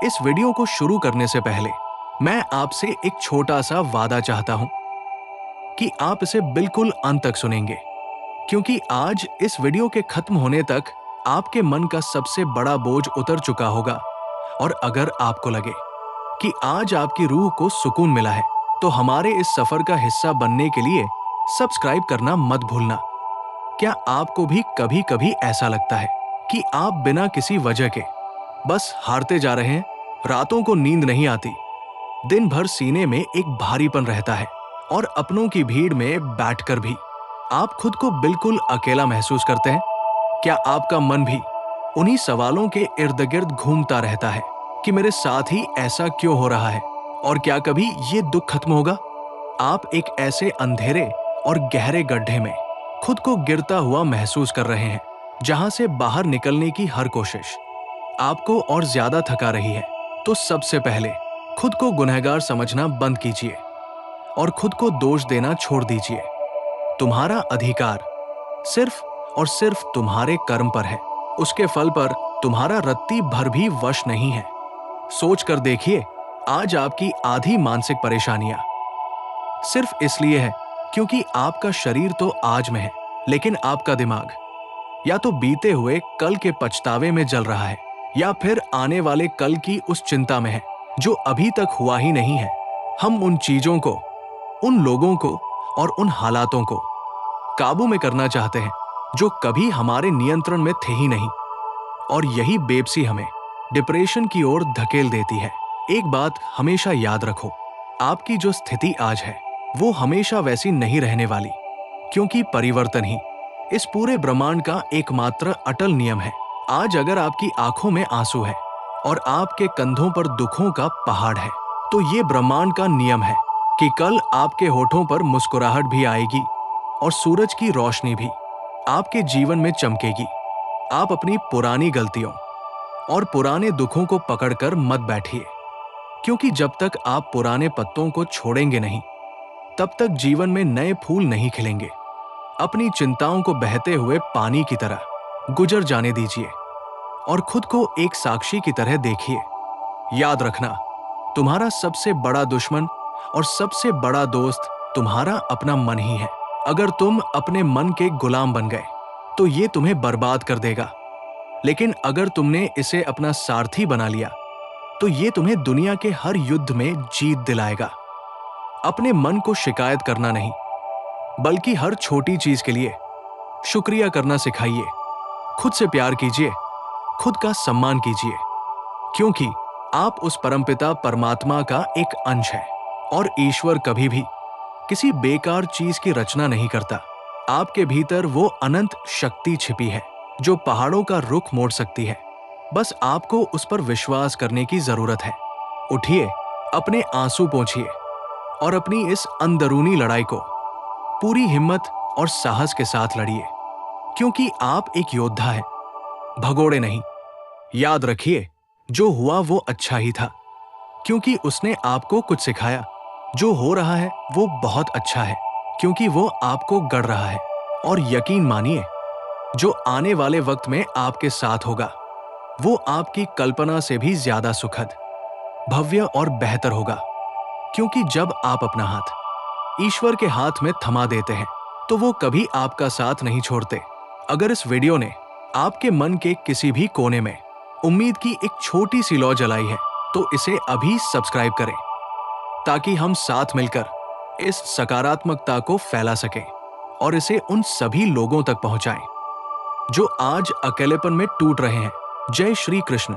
इस वीडियो को शुरू करने से पहले मैं आपसे एक छोटा सा वादा चाहता हूं कि आप इसे बिल्कुल अंत तक सुनेंगे, क्योंकि आज इस वीडियो के खत्म होने तक आपके मन का सबसे बड़ा बोझ उतर चुका होगा। और अगर आपको लगे कि आज आपकी रूह को सुकून मिला है, तो हमारे इस सफर का हिस्सा बनने के लिए सब्सक्राइब करना मत भूलना। क्या आपको भी कभी कभी ऐसा लगता है कि आप बिना किसी वजह के बस हारते जा रहे हैं? रातों को नींद नहीं आती, दिन भर सीने में एक भारीपन रहता है और अपनों की भीड़ में बैठकर भी आप खुद को बिल्कुल अकेला महसूस करते हैं? क्या आपका मन भी उन्हीं सवालों के इर्द गिर्द घूमता रहता है कि मेरे साथ ही ऐसा क्यों हो रहा है और क्या कभी ये दुख खत्म होगा? आप एक ऐसे अंधेरे और गहरे गड्ढे में खुद को गिरता हुआ महसूस कर रहे हैं, जहां से बाहर निकलने की हर कोशिश आपको और ज्यादा थका रही है। तो सबसे पहले खुद को गुनहगार समझना बंद कीजिए और खुद को दोष देना छोड़ दीजिए। तुम्हारा अधिकार सिर्फ और सिर्फ तुम्हारे कर्म पर है, उसके फल पर तुम्हारा रत्ती भर भी वश नहीं है। सोच कर देखिए, आज आपकी आधी मानसिक परेशानियां सिर्फ इसलिए है क्योंकि आपका शरीर तो आज में है, लेकिन आपका दिमाग या तो बीते हुए कल के पछतावे में जल रहा है या फिर आने वाले कल की उस चिंता में है जो अभी तक हुआ ही नहीं है। हम उन चीजों को, उन लोगों को और उन हालातों को काबू में करना चाहते हैं जो कभी हमारे नियंत्रण में थे ही नहीं, और यही बेबसी हमें डिप्रेशन की ओर धकेल देती है। एक बात हमेशा याद रखो, आपकी जो स्थिति आज है वो हमेशा वैसी नहीं रहने वाली, क्योंकि परिवर्तन ही इस पूरे ब्रह्मांड का एकमात्र अटल नियम है। आज अगर आपकी आंखों में आंसू है और आपके कंधों पर दुखों का पहाड़ है, तो ये ब्रह्मांड का नियम है कि कल आपके होठों पर मुस्कुराहट भी आएगी और सूरज की रोशनी भी आपके जीवन में चमकेगी। आप अपनी पुरानी गलतियों और पुराने दुखों को पकड़कर मत बैठिए, क्योंकि जब तक आप पुराने पत्तों को छोड़ेंगे नहीं, तब तक जीवन में नए फूल नहीं खिलेंगे। अपनी चिंताओं को बहते हुए पानी की तरह गुजर जाने दीजिए और खुद को एक साक्षी की तरह देखिए। याद रखना, तुम्हारा सबसे बड़ा दुश्मन और सबसे बड़ा दोस्त तुम्हारा अपना मन ही है। अगर तुम अपने मन के गुलाम बन गए तो ये तुम्हें बर्बाद कर देगा, लेकिन अगर तुमने इसे अपना सारथी बना लिया तो ये तुम्हें दुनिया के हर युद्ध में जीत दिलाएगा। अपने मन को शिकायत करना नहीं, बल्कि हर छोटी चीज के लिए शुक्रिया करना सिखाइए। खुद से प्यार कीजिए, खुद का सम्मान कीजिए, क्योंकि आप उस परमपिता परमात्मा का एक अंश है और ईश्वर कभी भी किसी बेकार चीज की रचना नहीं करता। आपके भीतर वो अनंत शक्ति छिपी है जो पहाड़ों का रुख मोड़ सकती है। बस आपको उस पर विश्वास करने की जरूरत है। उठिए, अपने आंसू पोंछिए और अपनी इस अंदरूनी लड़ाई को पूरी हिम्मत और साहस के साथ लड़िए, क्योंकि आप एक योद्धा हैं, भगोड़े नहीं। याद रखिए, जो हुआ वो अच्छा ही था, क्योंकि उसने आपको कुछ सिखाया। जो हो रहा है वो बहुत अच्छा है, क्योंकि वो आपको गढ़ रहा है। और यकीन मानिए, जो आने वाले वक्त में आपके साथ होगा वो आपकी कल्पना से भी ज्यादा सुखद, भव्य और बेहतर होगा। क्योंकि जब आप अपना हाथ ईश्वर के हाथ में थमा देते हैं तो वो कभी आपका साथ नहीं छोड़ते। अगर इस वीडियो ने आपके मन के किसी भी कोने में उम्मीद की एक छोटी सी लौ जलाई है, तो इसे अभी सब्सक्राइब करें, ताकि हम साथ मिलकर इस सकारात्मकता को फैला सकें और इसे उन सभी लोगों तक पहुंचाएं जो आज अकेलेपन में टूट रहे हैं। जय श्री कृष्ण।